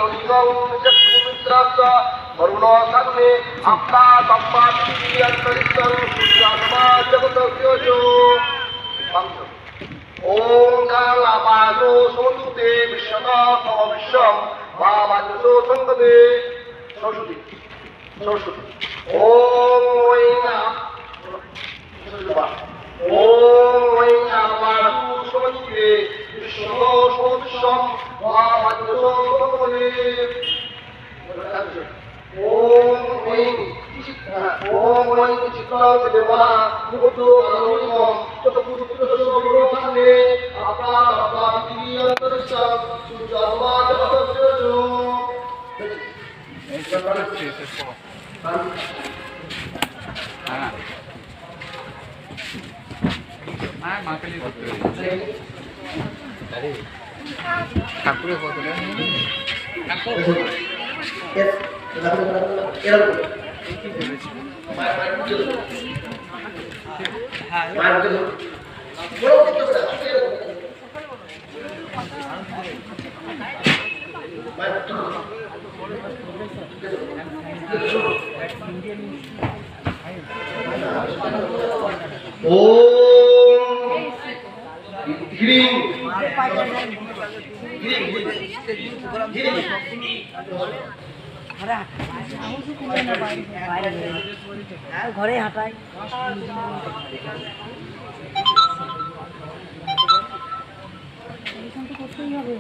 অনিগং চক্ষুমিত্রাস্য বরুণ সাগ্নে আপনা তম্মাতি অন্তরিক্ষং সূর্যাত্মা জগতস্যো ওম কালাপাদো সমুতে বিশ্বতা সমবিশ্বম বাবাজো সংগদে সরস্বতী সরস্বতী ওম ওইনা ওম ওইনা বাবাজো সমুতে বিশ্বতা সমবিশ্বম বাবাজো সংগদে ওম ওম চিত্রা দেবা মুকুটো কারণিকম চতুর্থ সর্বসানে আপা আপা তিরিয়ন্তরস্য সুজর্মা জগতস্যো ঠাকুরের কত ঘরে হাঁটাই করতেই হবে।